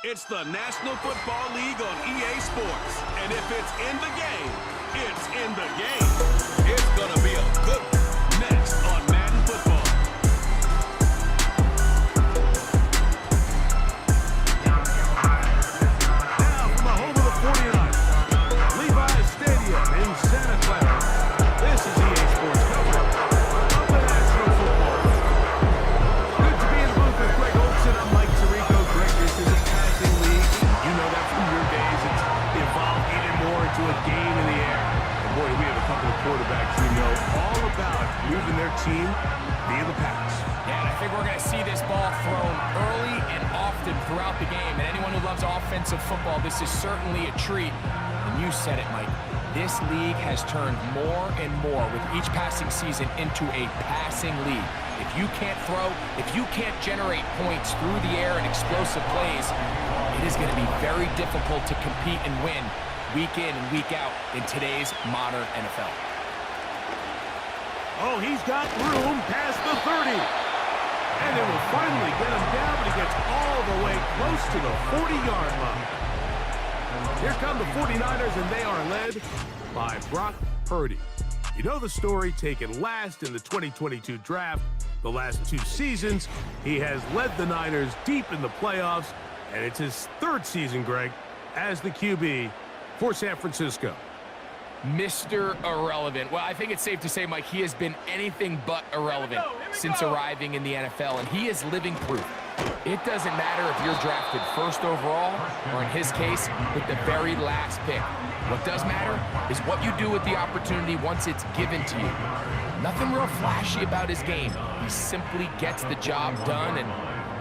It's the National Football League on EA Sports. And if it's in the game, it's in the game. It's going to be a good one. Next on Madden Football. Now from the home of the 49ers, Levi's Stadium in Santa Clara. This is EA Sports coverage of the National Football League. Good to be in the booth with Greg Olson. I'm Mike Tirico. Greg, this is a passing league. You know that from your days. It's evolved even more into a game in the air. And boy, we have a couple of quarterbacks who know all about moving their team via the pass. Yeah, and I think we're going to see this ball thrown early and often throughout the game. And anyone who loves offensive football, this is certainly a treat. And you said it, Mike. This league has turned more and more with each passing season into a passing league. If you can't throw, if you can't generate points through the air and explosive plays, it is going to be very difficult to compete and win week in and week out in today's modern NFL. Oh, he's got room past the 30. And they will finally get him down, but he gets all the way close to the 40-yard line. Here come the 49ers, and they are led by Brock Purdy. You know the story, taken last in the 2022 draft. The last two seasons, he has led the Niners deep in the playoffs, and it's his third season, Greg, as the QB for San Francisco. Mr. Irrelevant. Well, I think it's safe to say, Mike, he has been anything but irrelevant since arriving in the NFL, and he is living proof. It doesn't matter if you're drafted first overall, or in his case, with the very last pick. What does matter is what you do with the opportunity once it's given to you. Nothing real flashy about his game. He simply gets the job done, and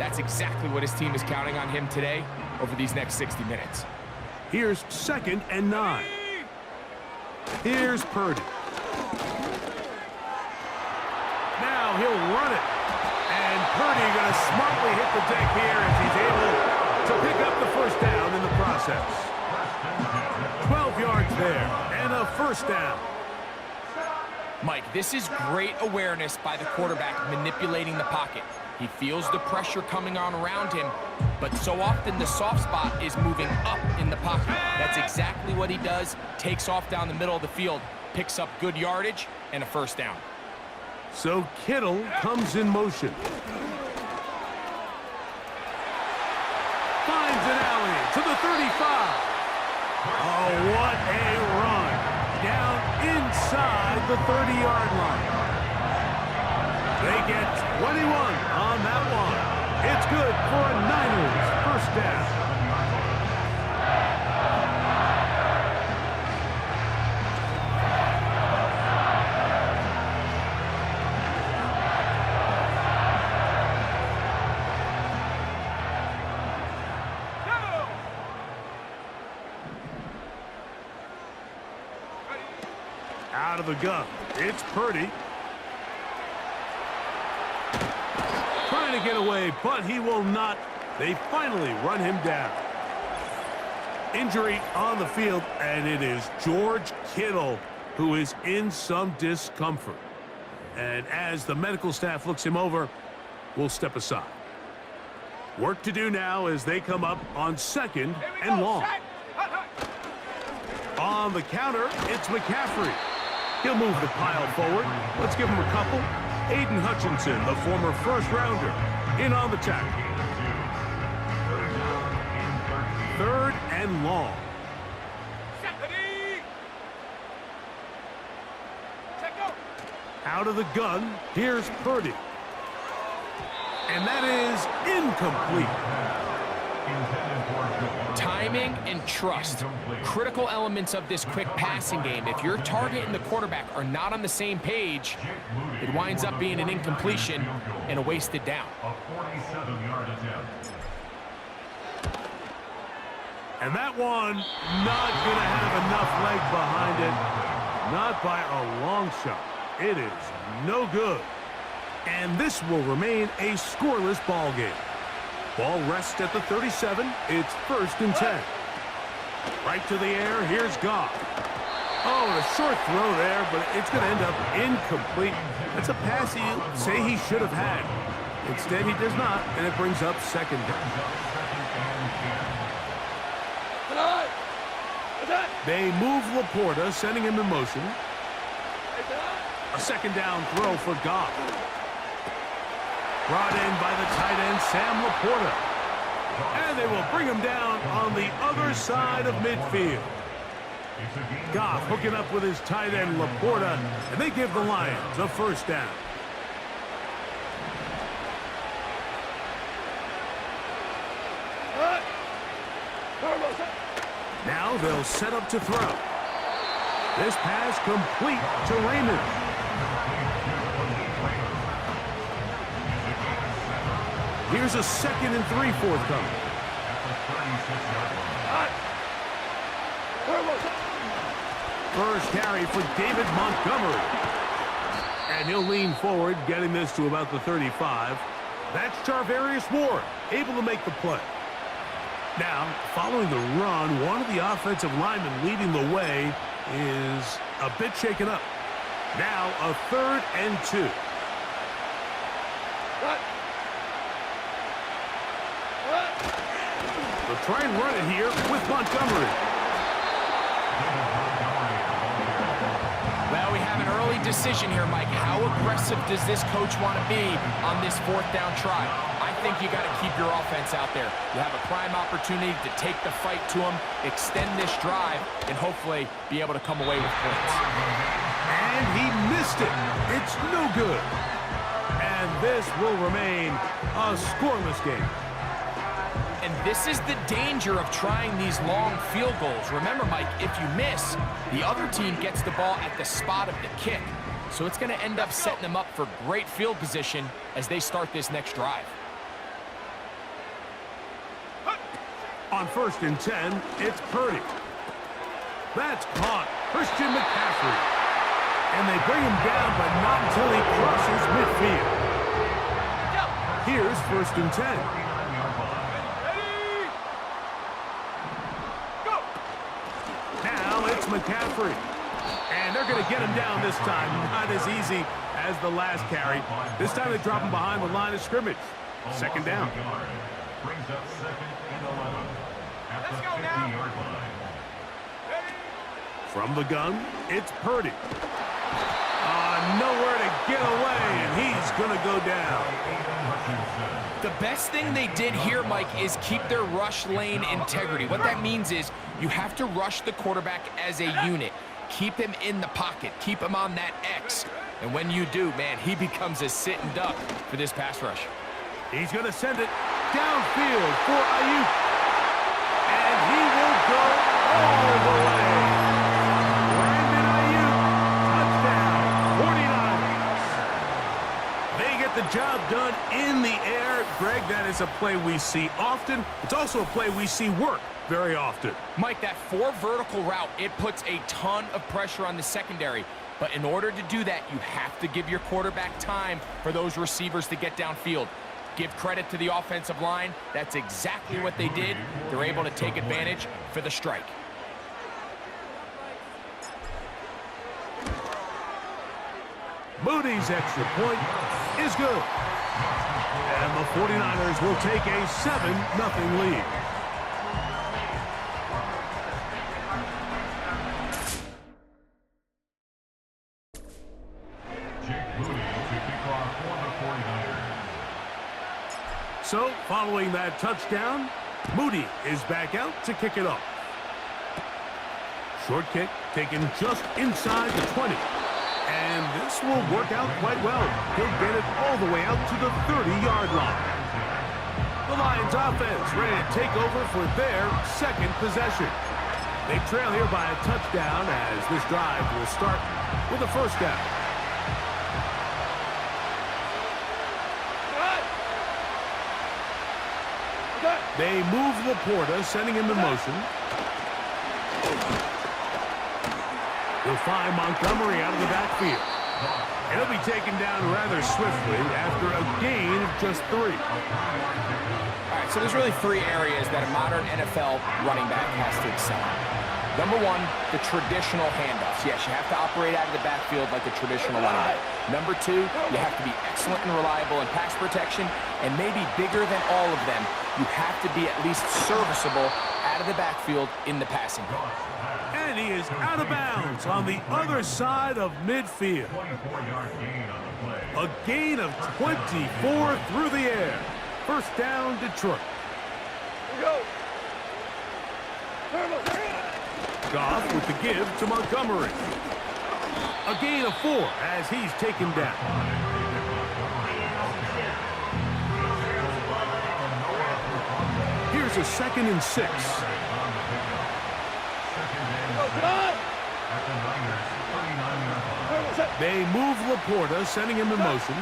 that's exactly what his team is counting on him today over these next 60 minutes. Here's 2nd and 9. Here's Purdy. Now he'll run it. And Purdy going to smartly hit the deck here as he's able to pick up the first down in the process. 12 yards there and a first down. Mike, this is great awareness by the quarterback manipulating the pocket. He feels the pressure coming on around him, but so often the soft spot is moving up in the pocket. That's exactly what he does. Takes off down the middle of the field, picks up good yardage, and a first down. So Kittle comes in motion. Finds an alley to the 35. Oh, what a run. Down inside the 30-yard line. They get 21 on that one. It's good for a Niners first down. Out of the gun, it's Purdy. Trying to get away, but he will not. They finally run him down. Injury on the field, and it is George Kittle who is in some discomfort. And as the medical staff looks him over, we'll step aside. Work to do now as they come up on 2nd and long. On the counter, it's McCaffrey. He'll move the pile forward. Let's give him a couple. Aiden Hutchinson, the former first-rounder, in on the tackle. 3rd and long. Out of the gun, here's Purdy. And that is incomplete. Timing and trust, critical elements of this quick passing game. If your target and the quarterback are not on the same page, it winds up being an incompletion and a wasted down. And that one not going to have enough leg behind it. Not by a long shot. It is no good. And this will remain a scoreless ball game. Ball rests at the 37. It's 1st and 10. Right to the air. Here's Goff. Oh, a short throw there, but it's going to end up incomplete. That's a pass you say he should have had. Instead, he does not, and it brings up 2nd down. They move Laporta, sending him in motion. A second down throw for Goff. Brought in by the tight end, Sam Laporta. And they will bring him down on the other side of midfield. Goff hooking up with his tight end, Laporta, and they give the Lions a first down. Now they'll set up to throw. This pass complete to Raymond. Here's a 2nd and 3 forthcoming. First carry for David Montgomery. And he'll lean forward, getting this to about the 35. That's Charvarius Ward, able to make the play. Now, following the run, one of the offensive linemen leading the way is a bit shaken up. Now, a 3rd and 2. They'll try and run it here with Montgomery. Well, we have an early decision here, Mike. How aggressive does this coach want to be on this 4th down try? I think you got to keep your offense out there. You have a prime opportunity to take the fight to them, extend this drive, and hopefully be able to come away with points. And he missed it. It's no good. And this will remain a scoreless game. And this is the danger of trying these long field goals. Remember, Mike, if you miss, the other team gets the ball at the spot of the kick. So it's going to end up setting them up for great field position as they start this next drive. On 1st and 10, it's Purdy. That's caught. Christian McCaffrey. And they bring him down, but not until he crosses midfield. Here's 1st and 10. Now it's McCaffrey. And they're going to get him down this time. Not as easy as the last carry. This time they drop him behind the line of scrimmage. 2nd down. Brings up 2nd and 11 at the 50-yard line. From the gun, it's Purdy. Nowhere to get away, and he's going to go down. The best thing they did here, Mike, is keep their rush lane integrity. What that means is you have to rush the quarterback as a unit. Keep him in the pocket. Keep him on that X. And when you do, man, he becomes a sitting duck for this pass rush. He's going to send it downfield for Ayuk. And he will go all the way. Brandon Ayuk, touchdown, 49ers. They get the job done in the air. Greg, that is a play we see often. It's also a play we see work very often. Mike, that 4 vertical route, it puts a ton of pressure on the secondary. But in order to do that, you have to give your quarterback time for those receivers to get downfield. Give credit to the offensive line. That's exactly what they did. They're able to take advantage for the strike. Moody's extra point is good. And the 49ers will take a 7-0 lead. So, following that touchdown, Moody is back out to kick it off. Short kick taken just inside the 20. And this will work out quite well. He'll get it all the way out to the 30-yard line. The Lions offense ready to take over for their 2nd possession. They trail here by a touchdown as this drive will start with a 1st down. They move Laporta, sending him in motion. He'll find Montgomery out of the backfield. And he'll be taken down rather swiftly after a gain of just 3. All right, so there's really 3 areas that a modern NFL running back has to excel in. Number 1, the traditional handoffs. Yes, you have to operate out of the backfield like a traditional running back. Number 2, you have to be excellent and reliable in pass protection. And maybe bigger than all of them, you have to be at least serviceable out of the backfield in the passing game. And he is out of bounds on the other side of midfield. 24-yard gain on the play. A gain of 24 through the air. First down, Detroit. Goff with the give to Montgomery. A gain of 4 as he's taken down. Here's a 2nd and 6. They move Laporta, sending him in motion.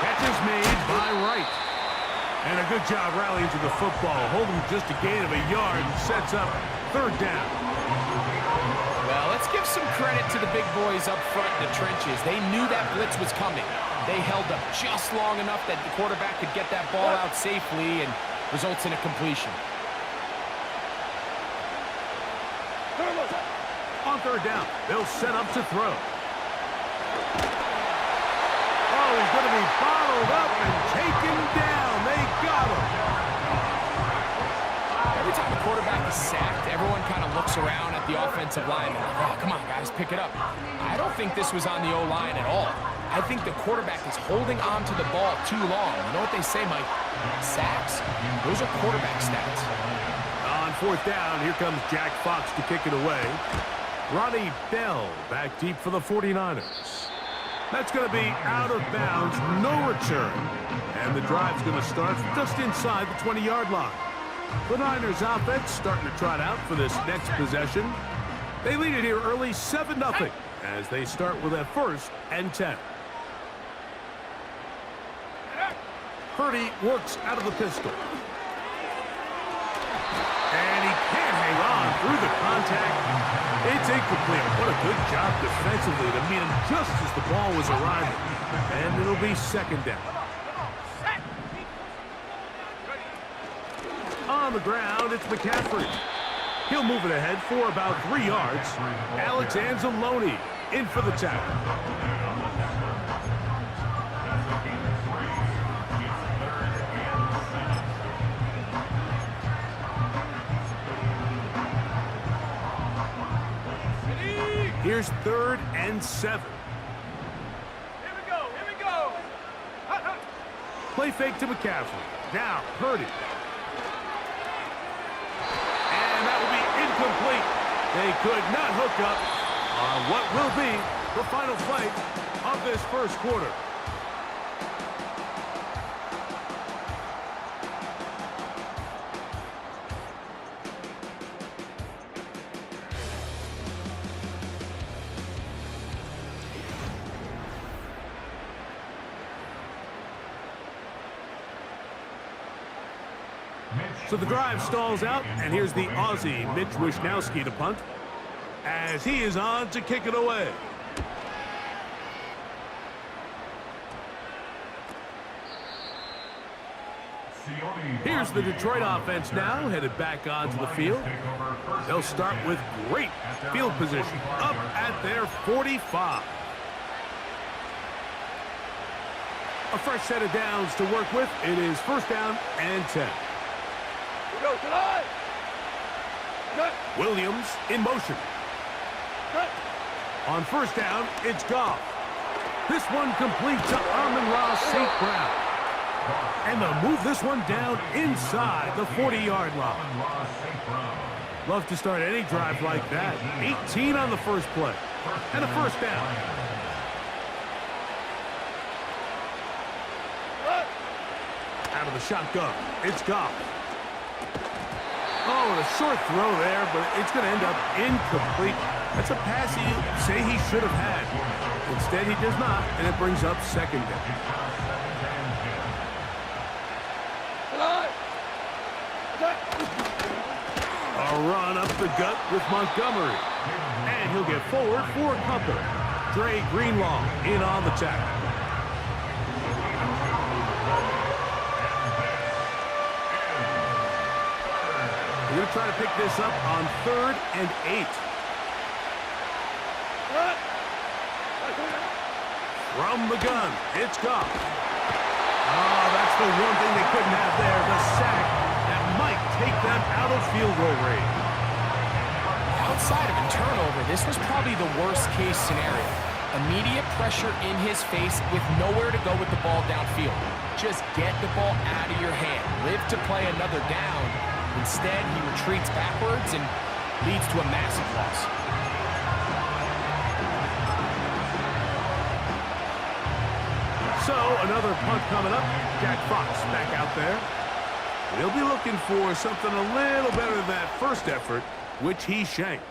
Catch is made by Wright. And a good job rallying to the football. Holding just a gain of a yard and sets up 3rd down. Well, let's give some credit to the big boys up front in the trenches. They knew that blitz was coming. They held up just long enough that the quarterback could get that ball out safely and results in a completion. On 3rd down, they'll set up to throw. Oh, he's going to be bottled up and taken down. They got him. Every time the quarterback is sacked, everyone kind of looks around at the offensive line and like, oh, come on, guys, pick it up. I don't think this was on the O-line at all. I think the quarterback is holding on to the ball too long. You know what they say, Mike? Sacks, those are quarterback stats. On 4th down, here comes Jack Fox to kick it away. Ronnie Bell back deep for the 49ers. That's going to be out of bounds, no return. And the drive's going to start just inside the 20-yard line. The Niners offense starting to trot out for this next possession. They lead it here early 7-0 as they start with a 1st and 10. Purdy works out of the pistol. And he can't hang on through the contact. It's incomplete. What a good job defensively to meet him just as the ball was arriving. And it'll be 2nd down. On the ground, it's McCaffrey. He'll move it ahead for about 3 yards. Alex Anzalone in for the tackle. Here's 3rd and 7. Here we go. Play fake to McCaffrey. Now, Purdy. And that will be incomplete. They could not hook up on what will be the final play of this 1st quarter. So the drive stalls out, and here's the Aussie, Mitch Wishnowsky, to punt, as he is on to kick it away. Here's the Detroit offense now, headed back onto the field. They'll start with great field position, up at their 45. A fresh set of downs to work with. It is 1st down and 10. Williams in motion. On 1st down, it's Goff. This one complete to Amon-Ra St. Brown. And they'll move this one down inside the 40-yard line. Love to start any drive like that. 18 on the first play. And a 1st down. Out of the shotgun, it's Goff. Oh, and a short throw there, but it's going to end up incomplete. That's a pass you say he should have had. Instead, he does not, and it brings up 2nd down. A run up the gut with Montgomery. And he'll get forward for a couple. Dre Greenlaw in on the tackle. We're going to try to pick this up on 3rd and 8. From the gun, it's Goff. Oh, that's the one thing they the sack that might take them out of field goal range. Outside of a turnover, this was probably the worst-case scenario. Immediate pressure in his face with nowhere to go with the ball downfield. Just get the ball out of your hand. Live to play another down. Instead, he retreats backwards and leads to a massive loss. So, another punt coming up. Jack Fox back out there. He'll be looking for something a little better than that first effort, which he shanked.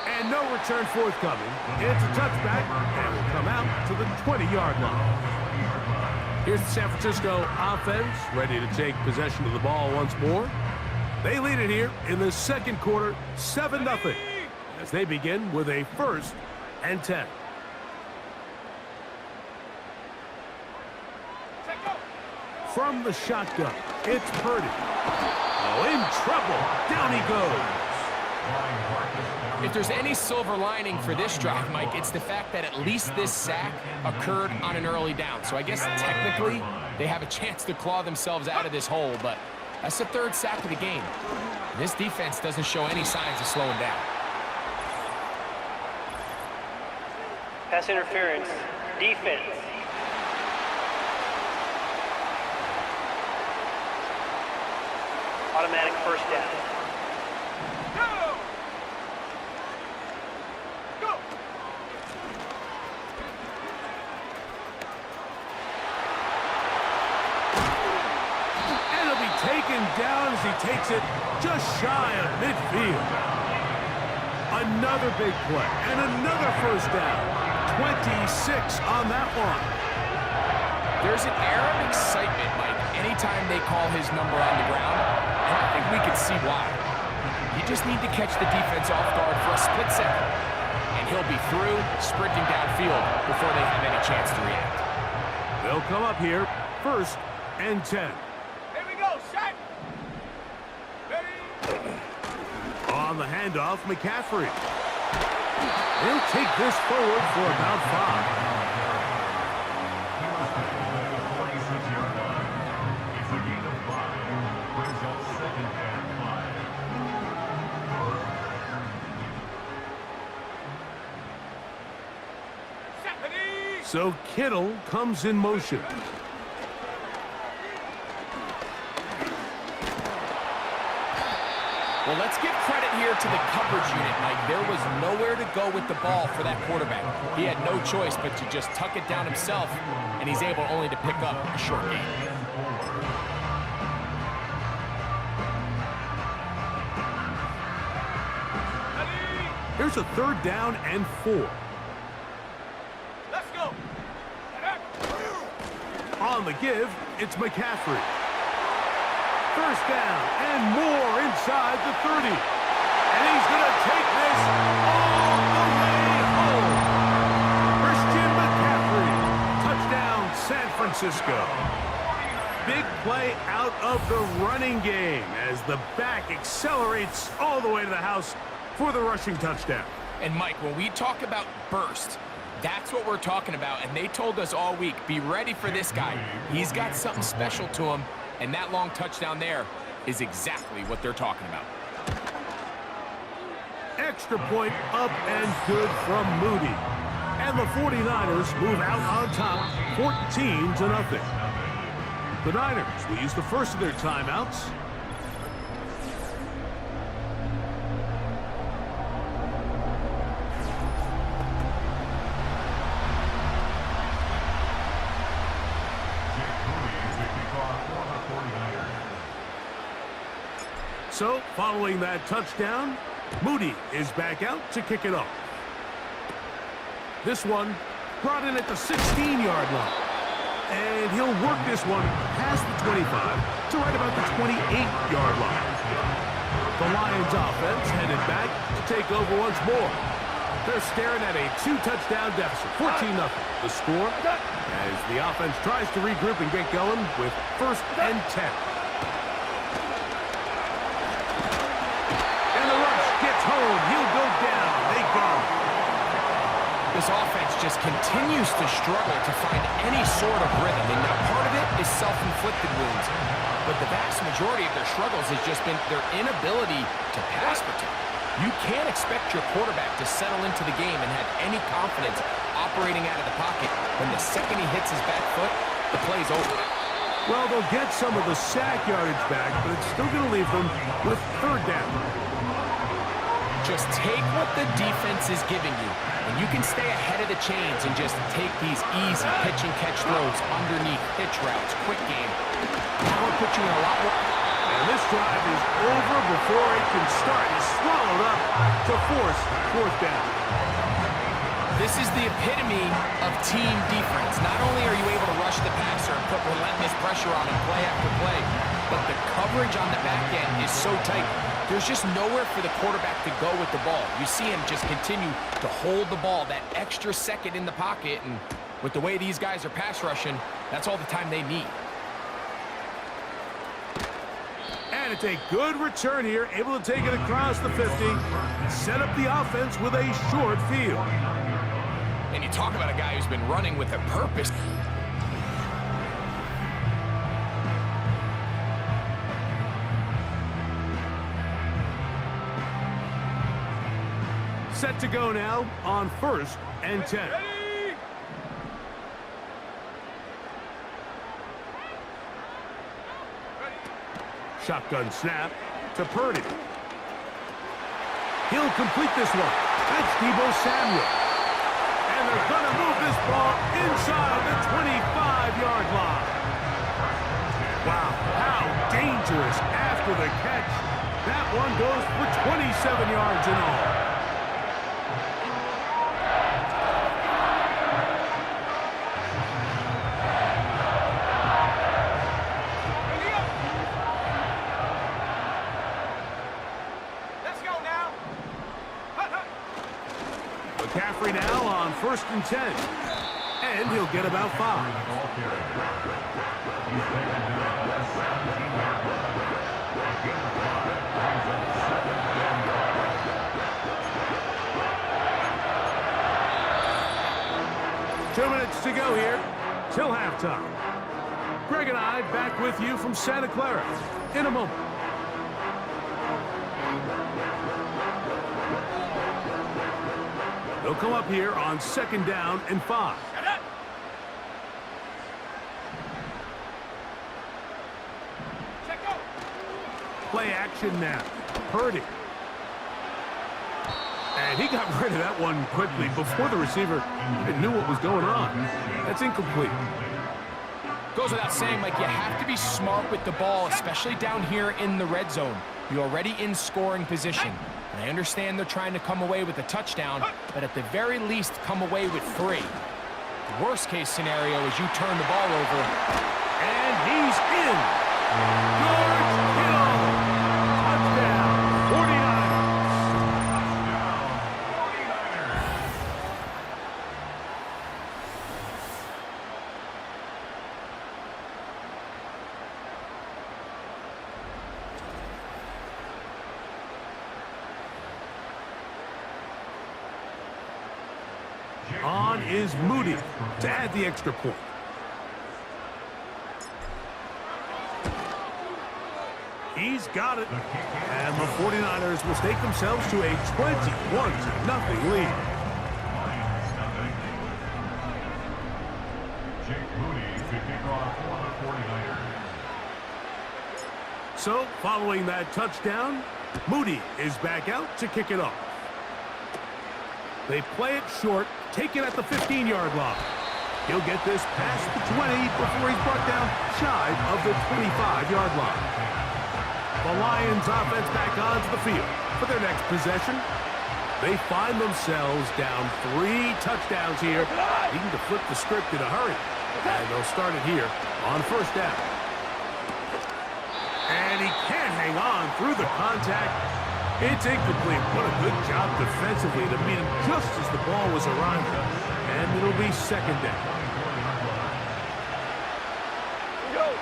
And no return forthcoming. It's a touchback, and will come out to the 20-yard line. Here's the San Francisco offense, ready to take possession of the ball once more. They lead it here in the second quarter, 7-0, as they begin with a 1st and 10. From the shotgun, it's Purdy. Oh, in trouble. Down he goes. If there's any silver lining for this drive, Mike, it's the fact that at least this sack occurred on an early down. So I guess technically they have a chance to claw themselves out of this hole, but that's the 3rd sack of the game. This defense doesn't show any signs of slowing down. Pass interference. Defense. Automatic 1st down. Taken down as he takes it just shy of midfield. Another big play and another 1st down. 26 on that one. There's an air of excitement, Mike, anytime they call his number on the ground, and I think we can see why. You just need to catch the defense off guard for a split second, and he'll be through, sprinting downfield before they have any chance to react. They'll come up here, 1st and 10. On the handoff, McCaffrey. He'll take this forward for about 5. It's a gain of 5. Brings up 2nd and 5. So Kittle comes in motion. Well, let's give credit here to the coverage unit, Mike. There was nowhere to go with the ball for that quarterback. He had no choice but to just tuck it down himself, and he's able only to pick up a short gain. Here's a 3rd down and 4. Let's go. On the give, it's McCaffrey. 1st down and more inside the 30. And he's going to take this all the way home. Christian McCaffrey. Touchdown, San Francisco. Big play out of the running game as the back accelerates all the way to the house for the rushing touchdown. And, Mike, when we talk about burst, that's what we're talking about. And they told us all week, be ready for this guy. He's got something special to him. And that long touchdown there is exactly what they're talking about. Extra point up and good from Moody. And the 49ers move out on top, 14-0. The Niners will use the first of their timeouts. So, following that touchdown, Moody is back out to kick it off. This one brought in at the 16-yard line. And he'll work this one past the 25 to right about the 28-yard line. The Lions offense headed back to take over once more. They're staring at a 2-touchdown deficit, 14-0. The score as the offense tries to regroup and get going with 1st and 10. Home. He'll go down. They go. This offense just continues to struggle to find any sort of rhythm. And now part of it is self-inflicted wounds. But the vast majority of their struggles has just been their inability to pass protect. You can't expect your quarterback to settle into the game and have any confidence operating out of the pocket when the second he hits his back foot, the play's over. Well, they'll get some of the sack yardage back, but it's still going to leave them with third down. Just take what the defense is giving you, and you can stay ahead of the chains and just take these easy pitch-and-catch throws underneath pitch routes, quick game. That will put you in a lot more... And this drive is over before it can start. He's swallowed up to force fourth down. This is the epitome of team defense. Not only are you able to rush the passer and put relentless pressure on him play after play, but the coverage on the back end is so tight. There's just nowhere for the quarterback to go with the ball. You see him just continue to hold the ball that extra second in the pocket, and with the way these guys are pass rushing, that's all the time they need. And it's a good return here, able to take it across the 50, set up the offense with a short field. And you talk about a guy who's been running with a purpose. Set to go now on 1st and 10. Ready? Shotgun snap to Purdy. He'll complete this one. That's Deebo Samuel. And they're going to move this ball inside the 25-yard line. Wow, how dangerous after the catch. That one goes for 27 yards in all. McCaffrey now on 1st and 10. And he'll get about 5. Two minutes to go here till halftime. Greg and I back with you from Santa Clara in a moment. They'll come up here on 2nd down and 5. Play action now. Purdy. And he got rid of that one quickly before the receiver even knew what was going on. That's incomplete. Goes without saying, Mike, you have to be smart with the ball, especially down here in the red zone. You're already in scoring position. And I understand they're trying to come away with a touchdown, but at the very least, come away with 3. The worst case scenario is you turn the ball over. And he's in. George Kittle. Touchdown. 49. On is Moody to add the extra point. He's got it. And the 49ers will stake themselves to a 21-0 lead. So, following that touchdown, Moody is back out to kick it off. They play it short, take it at the 15-yard line. He'll get this past the 20 before he's brought down shy of the 25-yard line. The Lions offense back onto the field for their next possession. They find themselves down 3 touchdowns here, needing to flip the script in a hurry. And they'll start it here on 1st down. And he can't hang on through the contact. It's incomplete. What a good job defensively to meet him just as the ball was arriving. And it'll be 2nd down. Go.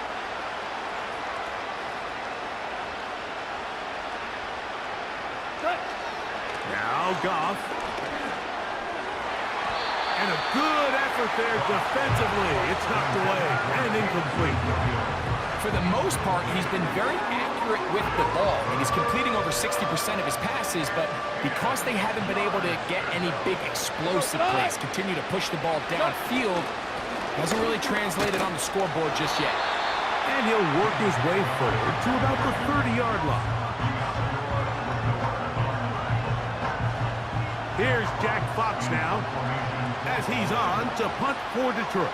Now Goff. And a good effort there defensively. It's knocked away and incomplete. most part, he's been very accurate with the ball, and he's completing over 60% of his passes, but because they haven't been able to get any big explosive plays, continue to push the ball downfield, hasn't really translated on the scoreboard just yet. And he'll work his way forward to about the 30-yard line. Here's Jack Fox now, as he's on to punt for Detroit.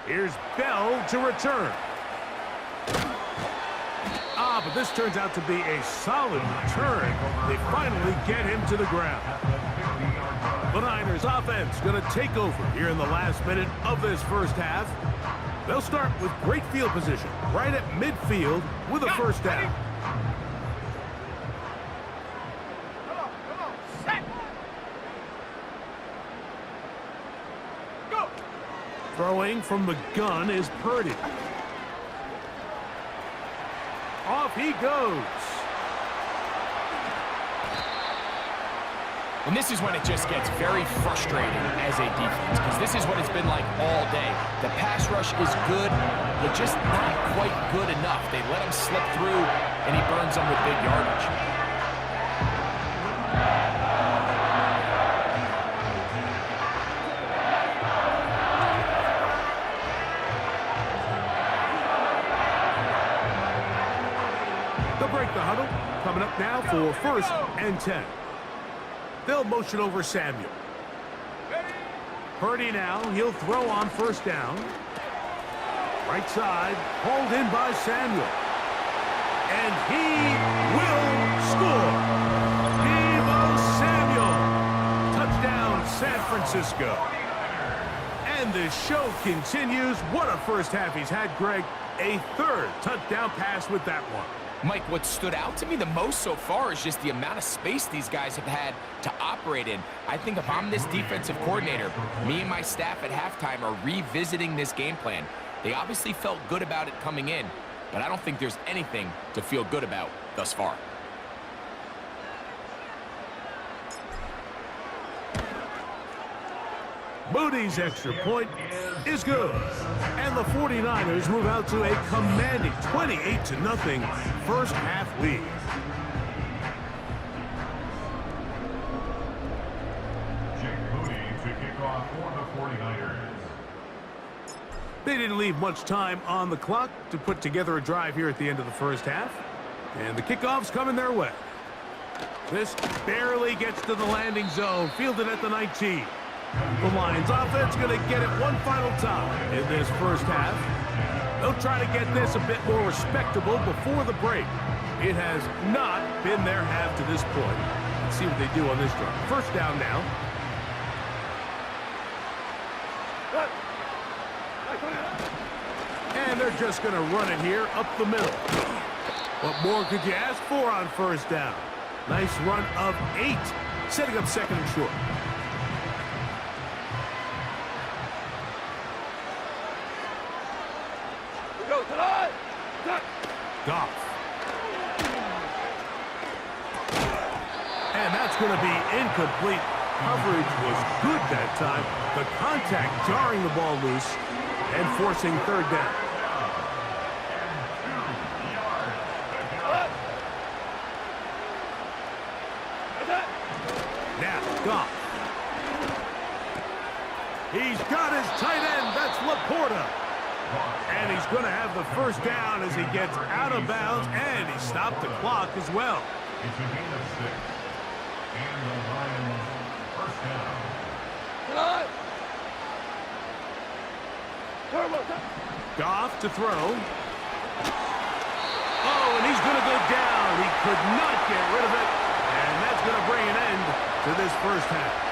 Here's Bell to return. But this turns out to be a solid return. They finally get him to the ground. The Niners offense going to take over here in the last minute of this first half. They'll start with great field position right at midfield with a first down. Come on, set. Go. Throwing from the gun is Purdy. Off he goes. And this is when it just gets very frustrating as a defense, because this is what it's been like all day. The pass rush is good, but just not quite good enough. They let him slip through, and he burns them with big yardage. They'll break the huddle. Coming up now for 1st and 10. They'll motion over Samuel. Purdy now. He'll throw on first down. Right side. Hauled in by Samuel. And he will score. Deebo Samuel. Touchdown, San Francisco. And the show continues. What a first half he's had, Greg. A 3rd touchdown pass with that one. Mike, what stood out to me the most so far is just the amount of space these guys have had to operate in. I think if I'm this defensive coordinator, me and my staff at halftime are revisiting this game plan. They obviously felt good about it coming in, but I don't think there's anything to feel good about thus far. Moody's extra point is good. And the 49ers move out to a commanding 28-0 first half lead. Jake Moody to kick off for the 49ers. They didn't leave much time on the clock to put together a drive here at the end of the first half. And the kickoff's coming their way. This barely gets to the landing zone, fielded at the 19. The Lions offense going to get it one final time in this first half. They'll try to get this a bit more respectable before the break. It has not been their half to this point. Let's see what they do on this drive. First down now. And they're just going to run it here up the middle. What more could you ask for on first down? Nice run of 8, setting up 2nd and short. Goff. And that's going to be incomplete. Coverage was good that time. The contact jarring the ball loose and forcing 3rd down. Now, Goff. He's got his tight end. That's Laporta. And he's going to have the first down as he gets out of bounds, and he stopped the clock as well. It's a gain of 6. And the Lions first down. Goff to throw. Oh, and he's going to go down. He could not get rid of it, and that's going to bring an end to this first half.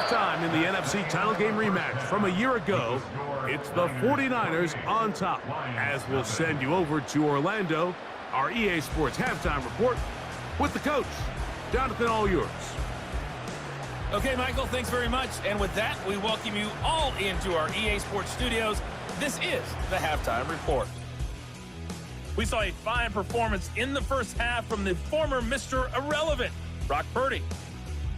Time in the NFC title game rematch from a year ago. It's the 49ers on top, as we'll send you over to Orlando, our EA Sports halftime report with the coach. Jonathan, all yours. Okay, Michael, thanks very much. And with that, we welcome you all into our EA Sports studios. This is the halftime report. We saw a fine performance in the first half from the former Mr. Irrelevant, Brock Purdy.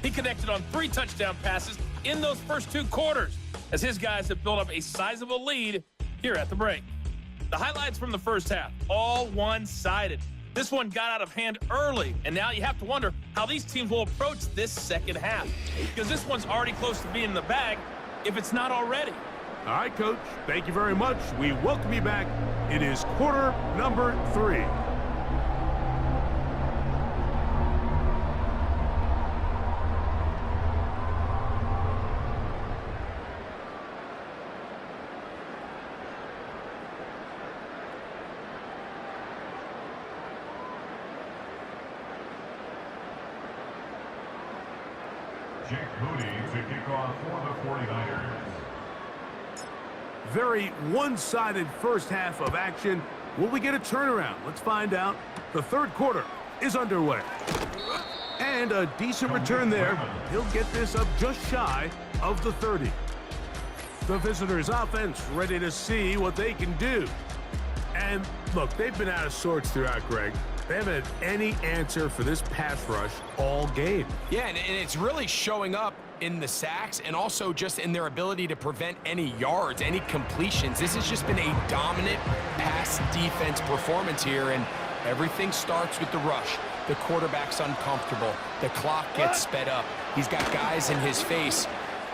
He connected on 3 touchdown passes in those first 2 quarters, as his guys have built up a sizable lead here at the break. The highlights from the first half, all one-sided. This one got out of hand early, and now you have to wonder how these teams will approach this second half, because this one's already close to being in the bag, if it's not already. All right, Coach. Thank you very much. We welcome you back. It is quarter number 3. Jake Moody to kick off for the 49ers. Very one-sided first half of action. Will we get a turnaround? Let's find out. The third quarter is underway. And a decent return there. He'll get this up just shy of the 30. The visitors' offense ready to see what they can do. And look, they've been out of sorts throughout, Greg. They haven't had any answer for this pass rush all game. Yeah, and it's really showing up in the sacks and also just in their ability to prevent any yards, any completions. This has just been a dominant pass defense performance here, and everything starts with the rush. The quarterback's uncomfortable. The clock gets sped up. He's got guys in his face.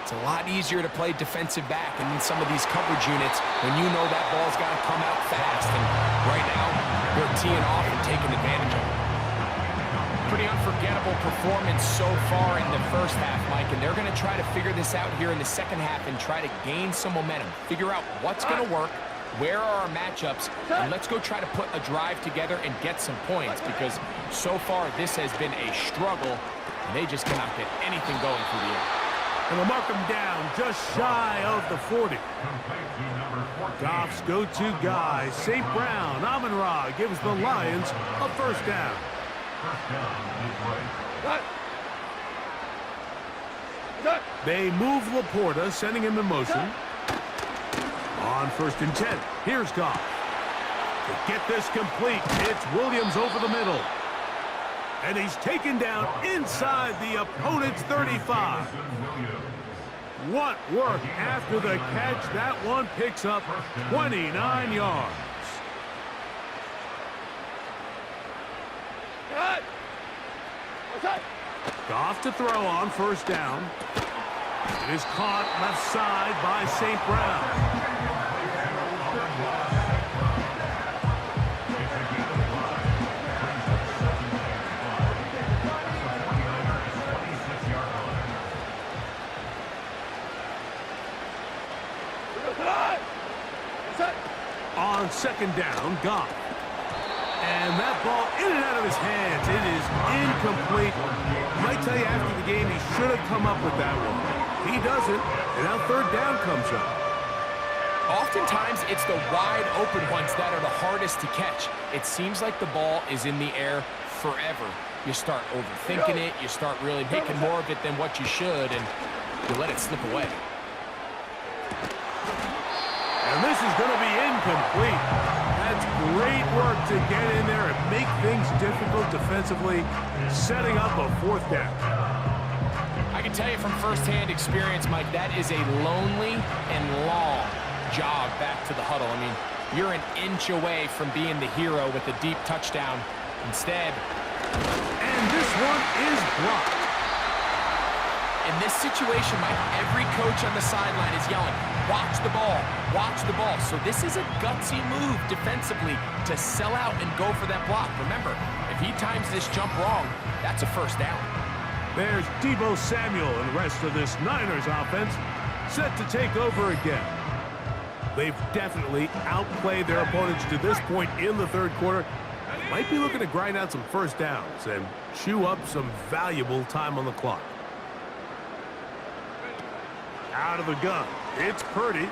It's a lot easier to play defensive back and in some of these coverage units when you know that ball's got to come out fast. And right now, they're teeing off and taking advantage of it. Pretty unforgettable performance so far in the first half, Mike, and they're going to try to figure this out here in the second half and try to gain some momentum, figure out what's going to work, where are our matchups, and let's go try to put a drive together and get some points, because so far this has been a struggle, and they just cannot get anything going through the air. And they'll mark him down just shy of the 40. Goff's go-to guy, St. Brown, Amon-Ra, gives the Lions a first down. They move Laporta, sending him in motion. On 1st and 10, here's Goff. To get this complete, it's Williams over the middle. And he's taken down inside the opponent's 35. What work after the catch. That one picks up 29 yards. Goff to throw on 1st down. It is caught left side by St. Brown. On 2nd down, Goff. And that ball in and out of his hands. It is incomplete. I might tell you after the game he should have come up with that one. He doesn't, and now 3rd down comes up. Oftentimes, it's the wide open ones that are the hardest to catch. It seems like the ball is in the air forever. You start overthinking it. You start really making more of it than what you should, and you let it slip away. And this is going to be incomplete. That's great work to get in there and make things difficult defensively, setting up a 4th down. I can tell you from firsthand experience, Mike, that is a lonely and long jog back to the huddle. I mean, you're an inch away from being the hero with a deep touchdown. Instead. And this one is blocked. In this situation, Mike, every coach on the sideline is yelling, watch the ball, watch the ball. So this is a gutsy move defensively to sell out and go for that block. Remember, if he times this jump wrong, that's a 1st down. There's Deebo Samuel and the rest of this Niners offense set to take over again. They've definitely outplayed their opponents to this point in the 3rd quarter. Might be looking to grind out some 1st downs and chew up some valuable time on the clock. Out of the gun, it's Purdy.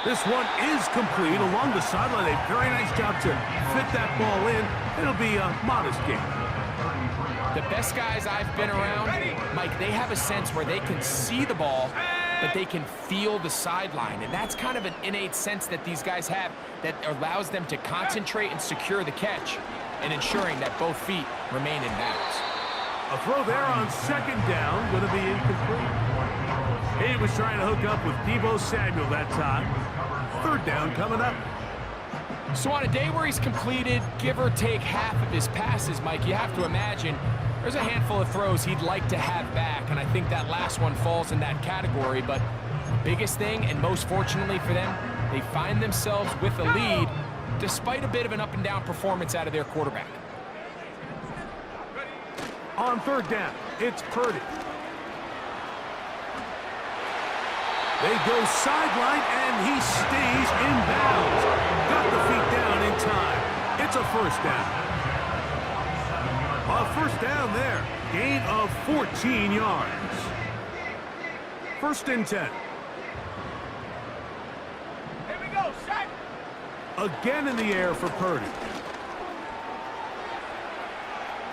This one is complete along the sideline. A very nice job to fit that ball in. It'll be a modest game. The best guys I've been around, Mike, they have a sense where they can see the ball but they can feel the sideline. And that's kind of an innate sense that these guys have that allows them to concentrate and secure the catch and ensuring that both feet remain in bounds. A throw there on second down, going to be incomplete. He was trying to hook up with Deebo Samuel that time. Third down coming up. So on a day where he's completed, give or take half of his passes, Mike, you have to imagine there's a handful of throws he'd like to have back, and I think that last one falls in that category. But the biggest thing, and most fortunately for them, they find themselves with a lead despite a bit of an up-and-down performance out of their quarterback. On third down, it's Purdy. They go sideline, and he stays in bounds. Got the feet down in time. It's a first down. A first down there. Gain of 14 yards. First and 10. Here we go, set. Again in the air for Purdy.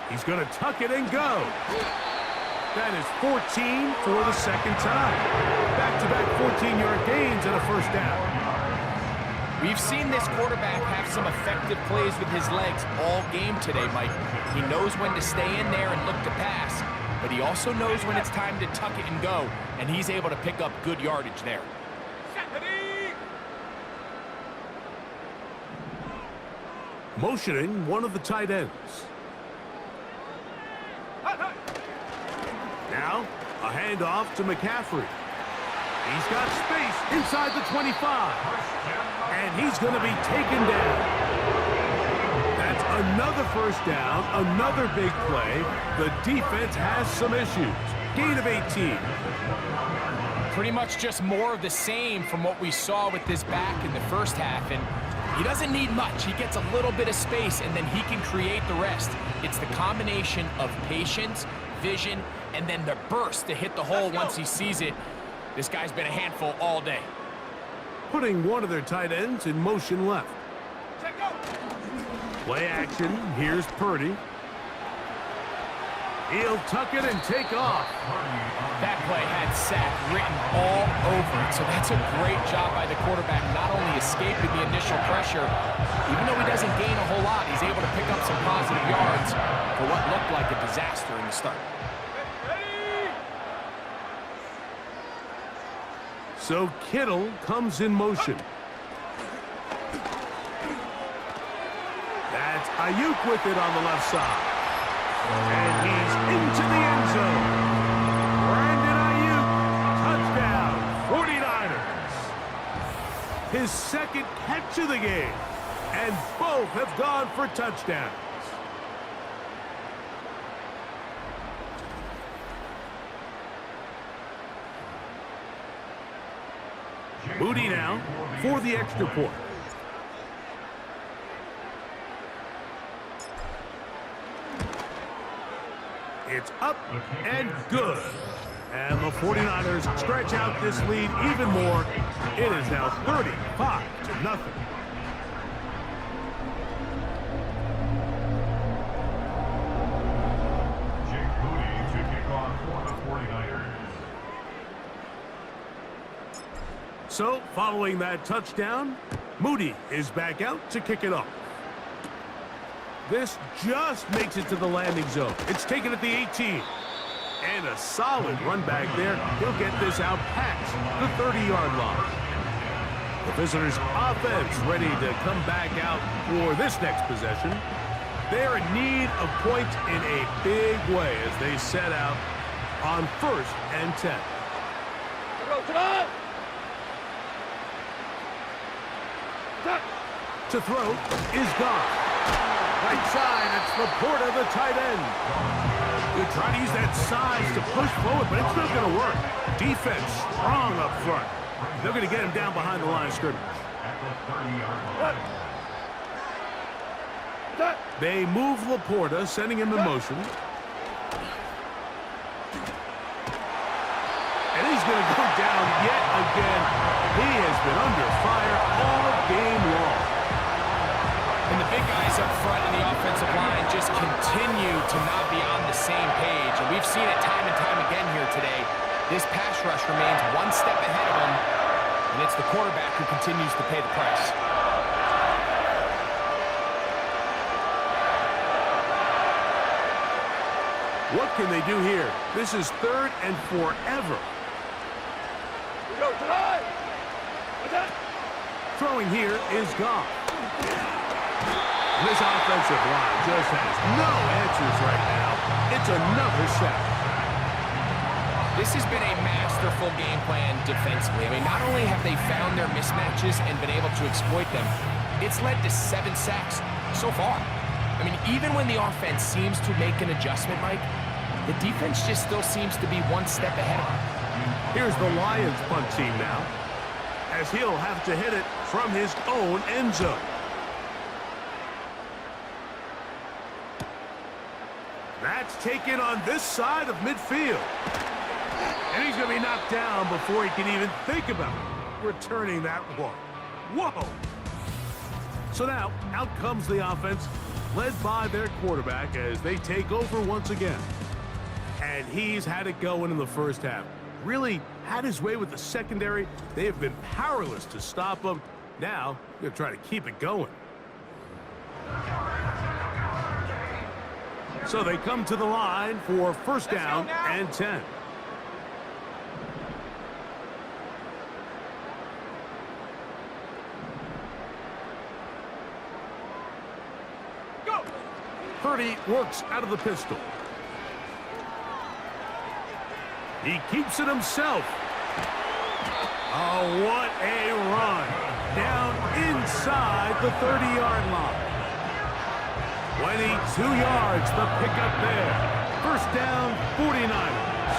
He's going to tuck it and go. That is 14 for the second time. Back-to-back 14-yard gains and a first down. We've seen this quarterback have some effective plays with his legs all game today, Mike. He knows when to stay in there and look to pass, but he also knows when it's time to tuck it and go, and he's able to pick up good yardage there. Motioning one of the tight ends. Now, a handoff to McCaffrey. He's got space inside the 25. And he's going to be taken down. That's another first down, another big play. The defense has some issues. Gain of 18. Pretty much just more of the same from what we saw with this back in the first half. And he doesn't need much. He gets a little bit of space, and then he can create the rest. It's the combination of patience, vision, and then the burst to hit the hole once he sees it. This guy's been a handful all day. Putting one of their tight ends in motion left. Play action. Here's Purdy. He'll tuck it and take off. That play had sack written all over it, so that's a great job by the quarterback, not only escaping the initial pressure, even though he doesn't gain a whole lot, he's able to pick up some positive yards for what looked like a disaster in the start. So Kittle comes in motion. That's Ayuk with it on the left side. And he's into the end zone. Brandon Ayuk, touchdown, 49ers. His second catch of the game. And both have gone for touchdowns. Moody now for the extra point. It's up and good. And the 49ers stretch out this lead even more. It is now 35-0. So, following that touchdown, Moody is back out to kick it off. This just makes it to the landing zone. It's taken at the 18. And a solid run back there. He'll get this out past the 30-yard line. The visitors' offense ready to come back out for this next possession. They're in need of points in a big way as they set out on 1st and 10. Come on! To throw is gone. Right side, it's Laporta, the tight end. They try to use that size to push forward, but it's not going to work. Defense strong up front. They're going to get him down behind the line of scrimmage. They move Laporta, sending him in motion. And he's going to go down yet again. He has been under fire all game long. And the big guys up front in the offensive line just continue to not be on the same page. And we've seen it time and time again here today. This pass rush remains one step and it's the quarterback who continues to pay the price. What can they do here? This is 3rd and forever. Go tonight. Throwing here is Goff. This offensive line just has no answers right now. It's another sack. This has been a masterful game plan defensively. I mean, not only have they found their mismatches and been able to exploit them, it's led to 7 sacks so far. I mean, even when the offense seems to make an adjustment, Mike, the defense just still seems to be one step ahead of them. Here's the Lions punt team now, as he'll have to hit it from his own end zone. That's taken on this side of midfield. And he's going to be knocked down before he can even think about returning that one. Whoa! So now, out comes the offense, led by their quarterback as they take over once again. And he's had it going in the first half. Really had his way with the secondary. They have been powerless to stop him. Now, they're trying to keep it going. So they come to the line for first down and 10. Go. Purdy works out of the pistol. He keeps it himself. Oh, what a run. Down inside the 30-yard line. 22 yards, the pickup there. First down, 49ers.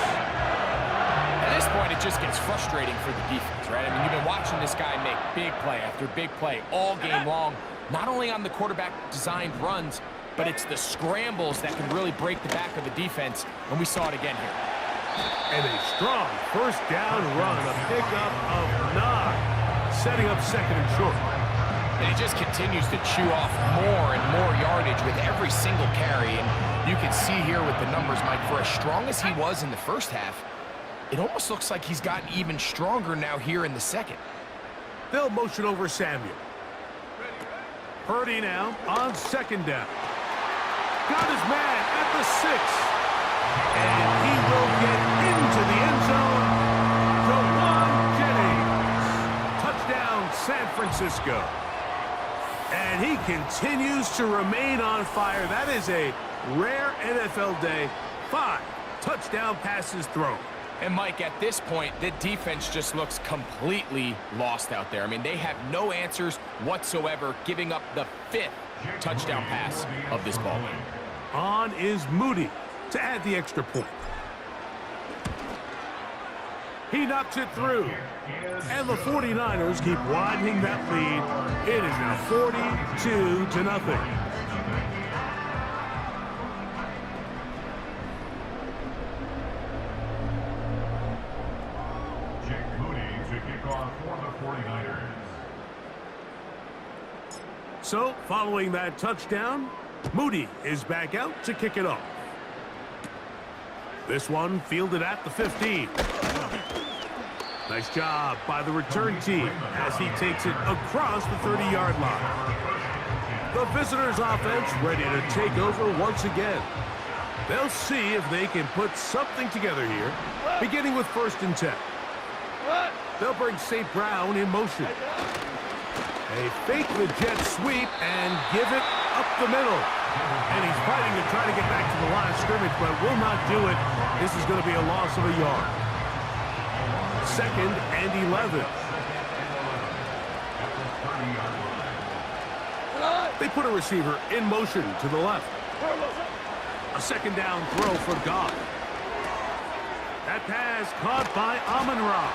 At this point, it just gets frustrating for the defense, right? I mean, you've been watching this guy make big play after big play all game long, not only on the quarterback-designed runs, but it's the scrambles that can really break the back of the defense, and we saw it again here. And a strong first down run, a pickup of 9, setting up second and short. And he just continues to chew off more and more yardage with every single carry. And you can see here with the numbers, Mike, for as strong as he was in the first half, it almost looks like he's gotten even stronger now here in the second. They'll motion over Samuel. Purdy now on second down. Got his man at the 6. And he will get into the end zone. Jennings. Touchdown, San Francisco. And he continues to remain on fire. That is a rare NFL day. 5 touchdown passes thrown. And, Mike, at this point, the defense just looks completely lost out there. I mean, they have no answers whatsoever, giving up the 5th touchdown pass of this ball game. On is Moody to add the extra point. He knocks it through. And the 49ers keep widening that lead. It is now 42-0. Jake Moody to kick off for the 49ers. So, following that touchdown, Moody is back out to kick it off. This one fielded at the 15. Nice job by the return team as he takes it across the 30-yard line. The visitors' offense ready to take over once again. They'll see if they can put something together here, beginning with first and 10. They'll bring St. Brown in motion. They fake the jet sweep and give it up the middle. And he's fighting to try to get back to the line of scrimmage, but will not do it. This is going to be a loss of a yard. Second and 11. They put a receiver in motion to the left. A second down throw for Goff. That pass caught by Amon-Ra.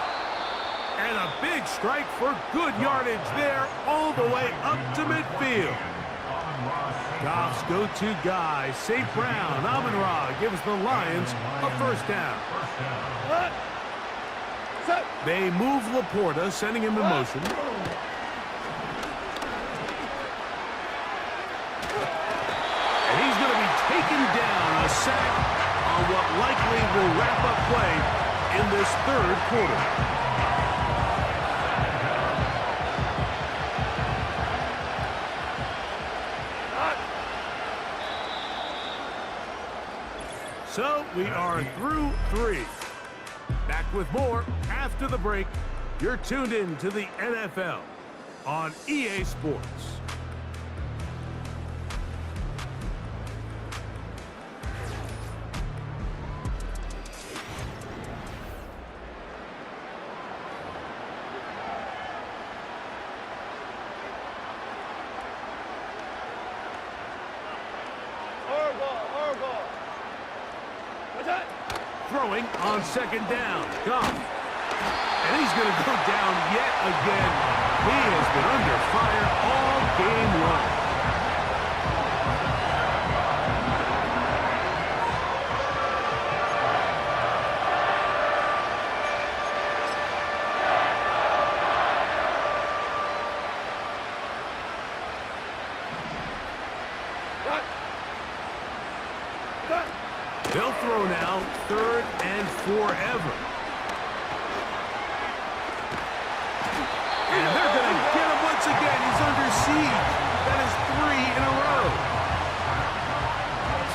And a big strike for good yardage there all the way up to midfield. Goff's go-to guy, St. Brown. Amon-Ra gives the Lions a first down. They move Laporta, sending him in motion. And he's going to be taken down, a sack on what likely will wrap up play in this third quarter. So we are through 3. Back with more after the break. You're tuned in to the NFL on EA Sports. Throwing on second down. Goff. And he's going to go down yet again. He has been under fire all game long. They'll throw now, 3rd and forever. And they're going to get him once again. He's under siege. That is 3 in a row.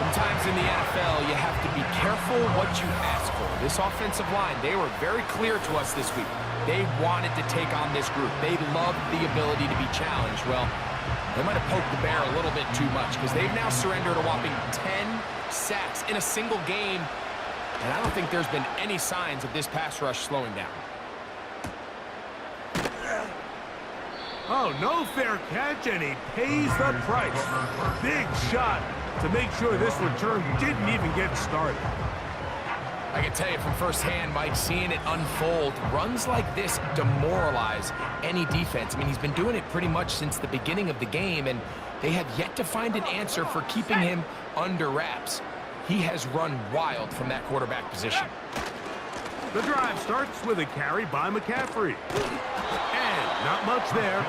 Sometimes in the NFL, you have to be careful what you ask for. This offensive line, they were very clear to us this week. They wanted to take on this group. They loved the ability to be challenged. Well, they might have poked the bear a little bit too much because they've now surrendered a whopping 10 sacks in a single game, and I don't think there's been any signs of this pass rush slowing down. Oh, no fair catch, and he pays the price. Big shot to make sure this return didn't even get started. I can tell you from firsthand, Mike, seeing it unfold, runs like this demoralize any defense. I mean, he's been doing it pretty much since the beginning of the game, and they have yet to find an answer for keeping him under wraps. He has run wild from that quarterback position. The drive starts with a carry by McCaffrey. And not much there.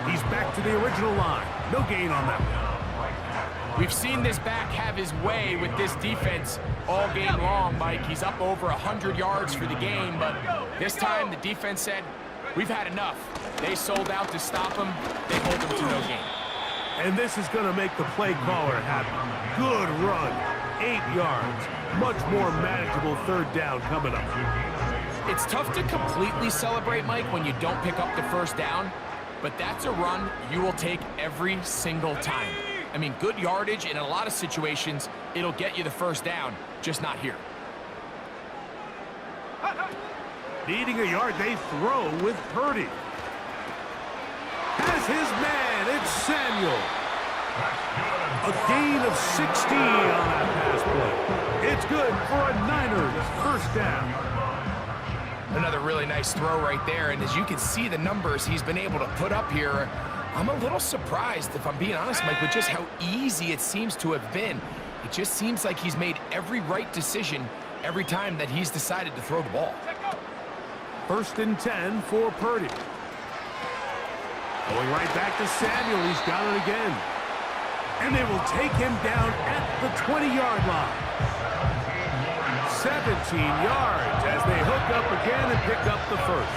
He's back to the original line. No gain on that one. We've seen this back have his way with this defense all game long, Mike. He's up over 100 yards for the game, but this time the defense said, we've had enough. They sold out to stop him. They hold him to no gain. And this is going to make the play caller happy. Good run. 8 yards. Much more manageable 3rd down coming up. It's tough to completely celebrate, Mike, when you don't pick up the 1st down, but that's a run you will take every single time. I mean, good yardage, and in a lot of situations, it'll get you the 1st down, just not here. Needing a yard, they throw with Purdy. Has his man, it's Samuel. A gain of 16 on that pass play. It's good for a Niners 1st down. Another really nice throw right there, and as you can see the numbers he's been able to put up here, I'm a little surprised, if I'm being honest, Mike, with just how easy it seems to have been. It just seems like he's made every right decision every time that he's decided to throw the ball. 1st and 10 for Purdy. Going right back to Samuel. He's got it again. And they will take him down at the 20-yard line. 17 yards as they hook up again and pick up the 1st.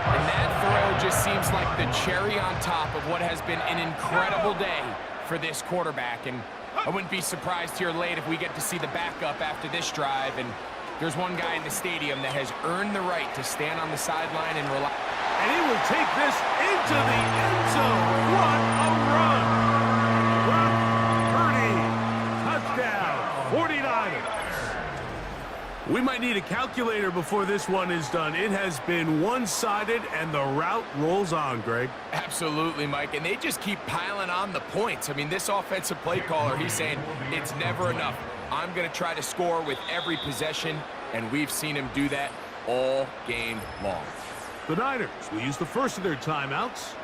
And that throw just seems like the cherry on top of what has been an incredible day for this quarterback. And I wouldn't be surprised here late if we get to see the backup after this drive. And there's one guy in the stadium that has earned the right to stand on the sideline and rely. And he will take this into the end zone. What a run! Brock Purdy, touchdown, 49ers. We might need a calculator before this one is done. It has been one-sided, and the route rolls on, Greg. Absolutely, Mike, and they just keep piling on the points. I mean, this offensive play caller, he's saying it's never enough. I'm going to try to score with every possession, and we've seen him do that all game long. The Niners will use the first of their timeouts.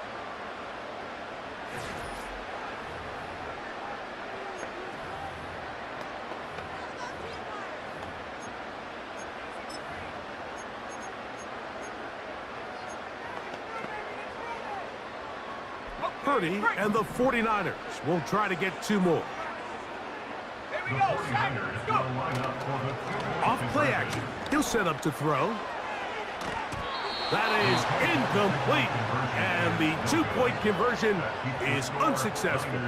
Purdy and the 49ers will try to get 2 more. Here we go, let's go. Off play action. He'll set up to throw. That is incomplete. And the 2-point conversion is unsuccessful.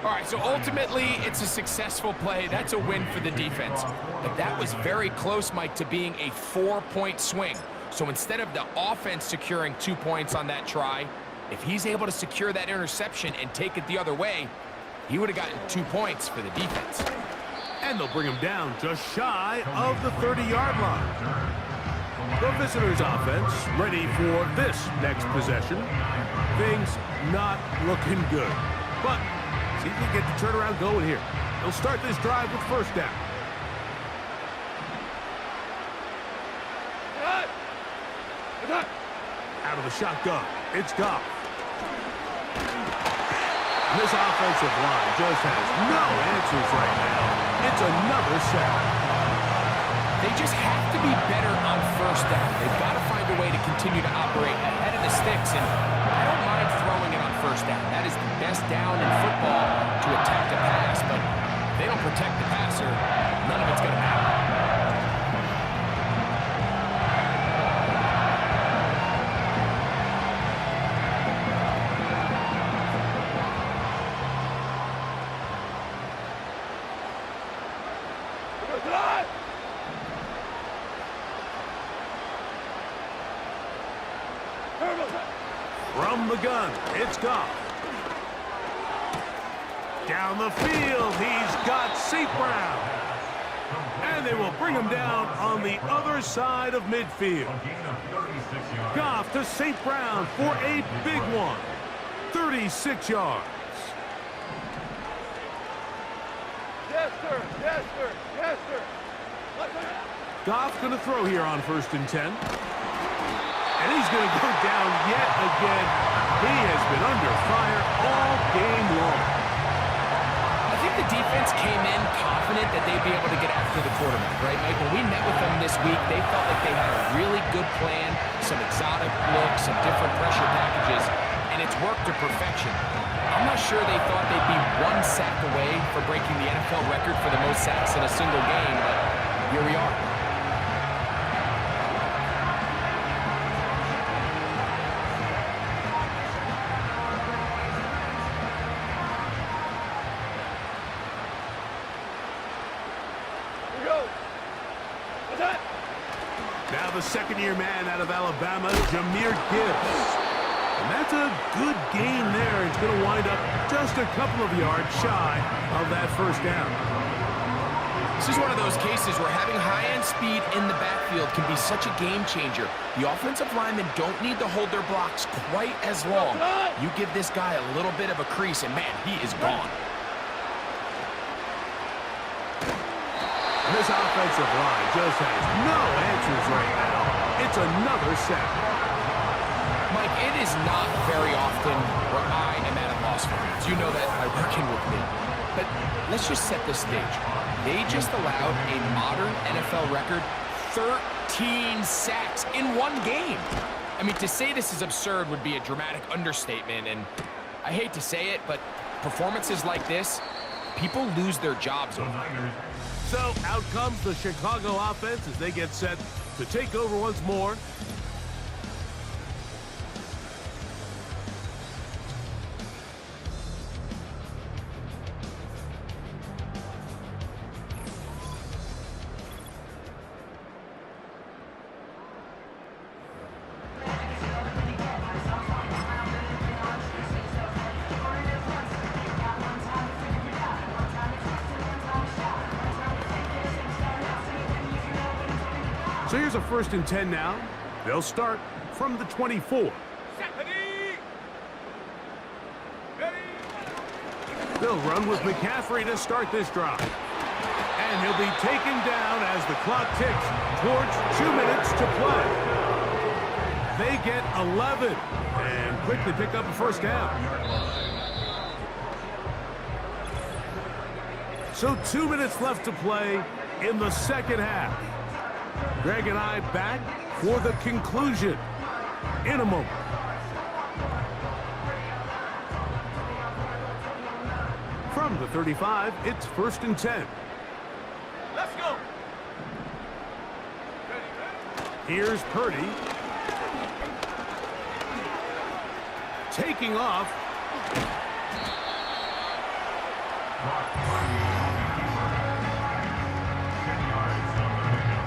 All right, so ultimately, it's a successful play. That's a win for the defense. But that was very close, Mike, to being a 4-point swing. So instead of the offense securing 2 points on that try, if he's able to secure that interception and take it the other way, he would have gotten 2 points for the defense. And they'll bring him down just shy of the 30-yard line. The visitors' offense ready for this next possession. Things not looking good. But see if we can get the turnaround going here. They'll start this drive with first down. Out of the shotgun, it's Goff. This offensive line just has no answers right now. It's another sack. They just have to be better on first down. They've got to find a way to continue to operate ahead of the sticks, and I don't mind throwing it on first down. That is the best down in football to attack a pass, but if they don't protect the passer, none of it's going to matter. From the gun, it's Goff. Down the field, he's got St. Brown. And they will bring him down on the other side of midfield. Goff to St. Brown for a big one. 36 yards. Yes, sir. Yes, sir. Yes, sir. Goff going to throw here on 1st and 10. And he's going to go down yet again. He has been under fire all game long. I think the defense came in confident that they'd be able to get after the quarterback, right, Mike? When we met with them this week, they felt like they had a really good plan, some exotic looks, some different pressure packages, and it's worked to perfection. I'm not sure they thought they'd be 1 sack away for breaking the NFL record for the most sacks in a single game, but here we are. Now the second-year man out of Alabama, Jahmyr Gibbs. And that's a good gain there. It's going to wind up just a couple of yards shy of that first down. This is one of those cases where having high-end speed in the backfield can be such a game changer. The offensive linemen don't need to hold their blocks quite as long. You give this guy a little bit of a crease, and man, he is gone. This offensive line just has no answers right now. It's another sack. Mike, it is not very often where I am at a loss for words. You know that by working with me. But let's just set the stage. They just allowed a modern NFL record 13 sacks in one game. I mean, to say this is absurd would be a dramatic understatement, and I hate to say it, but performances like this, people lose their jobs over. So out comes the Chicago offense as they get set to take over once more. So here's a 1st and 10 now. They'll start from the 24. They'll run with McCaffrey to start this drive. And he'll be taken down as the clock ticks towards 2 minutes to play. They get 11 and quickly pick up a first down. So 2 minutes left to play in the second half. Greg and I back for the conclusion in a moment. From the 35, it's 1st and 10. Let's go. Here's Purdy. Taking off. Brock Purdy, the keeper. 10 yards on the pickup.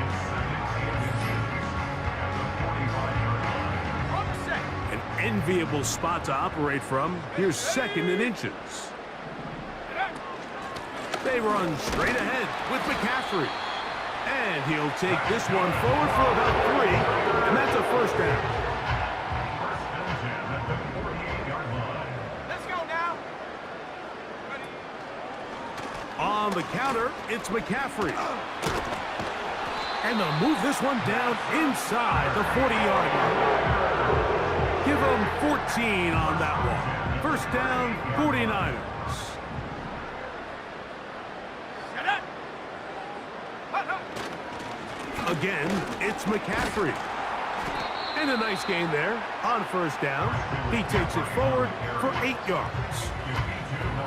It's second and 10 at the 45-yard line. An enviable spot to operate from. Here's second and inches. They run straight ahead with McCaffrey. And he'll take this one forward for about 3, and that's a first down. First and 10 at the 48-yard line. Let's go now. On the counter, it's McCaffrey. And they'll move this one down inside the 40-yard line. Give them 14 on that one. First down, 49ers. Again, it's McCaffrey. And a nice gain there on first down. He takes it forward for 8 yards.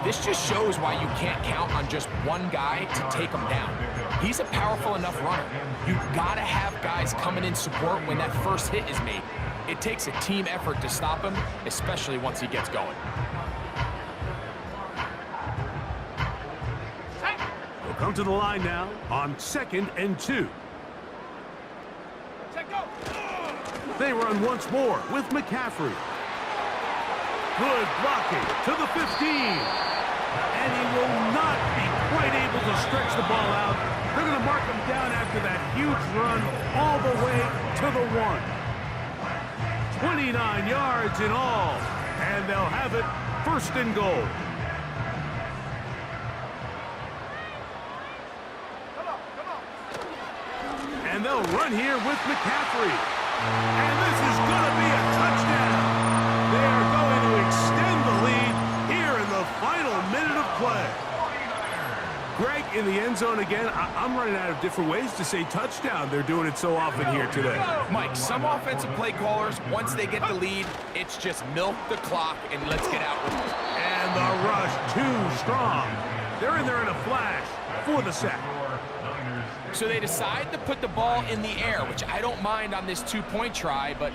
This just shows why you can't count on just one guy to take him down. He's a powerful enough runner. You've got to have guys coming in support when that first hit is made. It takes a team effort to stop him, especially once he gets going. They'll come to the line now on 2nd and 2. They run once more with McCaffrey. Good blocking to the 15. And he will not be quite able to stretch the ball out. They're going to mark him down after that huge run all the way to the 1. 29 yards in all. And they'll have it first and goal. And they'll run here with McCaffrey. And this is going to be a touchdown. They are going to extend the lead here in the final minute of play. Greg, in the end zone again. I'm running out of different ways to say touchdown. They're doing it so often here today. Mike, some offensive play callers, once they get the lead, it's just milk the clock and let's get out with it. And the rush too strong. They're in there in a flash for the sack. So they decide to put the ball in the air, which I don't mind on this 2-point try, but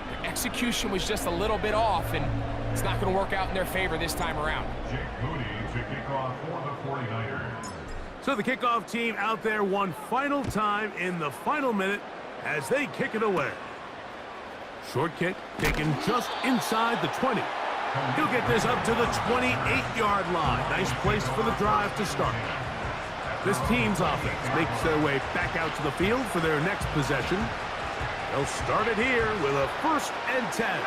their execution was just a little bit off, and it's not going to work out in their favor this time around. Jake Moody to kick off for the 49ers. So the kickoff team out there one final time in the final minute as they kick it away. Short kick taken just inside the 20. He'll get this up to the 28-yard line. Nice place for the drive to start. This team's offense makes their way back out to the field for their next possession. They'll start it here with a 1st and 10.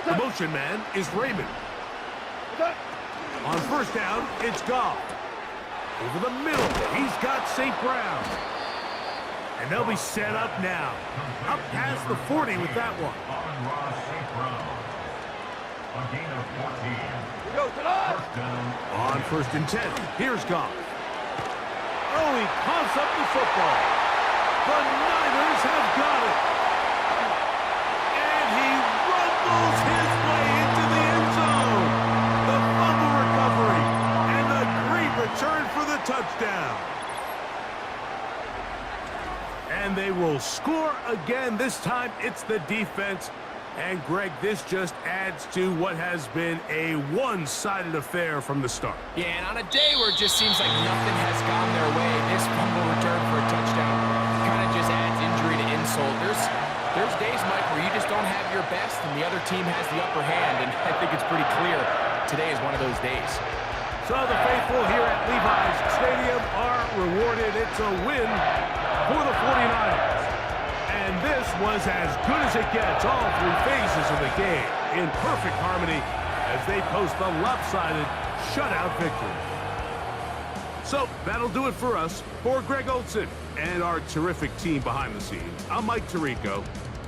The motion man is Raymond. On first down, it's Goff. Over the middle, he's got St. Brown. And they'll be set up now. Up past the 40 with that one. A gain of 14. First down. On 1st and 10, here's Goff. Oh, he coughs up the football. The Niners have got it. And he rumbles his way into the end zone. The fumble recovery and the great return for the touchdown. And they will score again. This time it's the defense. And Greg, this just adds to what has been a one-sided affair from the start. Yeah, and on a day where it just seems like nothing has gone their way, this fumble return for a touchdown kind of just adds injury to insult. There's days, Mike, where you just don't have your best and the other team has the upper hand, and I think it's pretty clear today is one of those days. So the faithful here at Levi's Stadium are rewarded. It's a win for the 49ers. And this was as good as it gets, all 3 phases of the game, in perfect harmony as they post the lopsided shutout victory. So that'll do it for us. For Greg Olson and our terrific team behind the scenes, I'm Mike Tirico.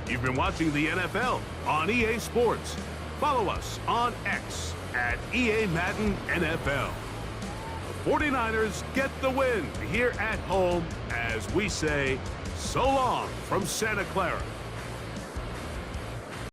You've been watching the NFL on EA Sports. Follow us on X at EA Madden NFL. The 49ers get the win here at home as we say so long from Santa Clara.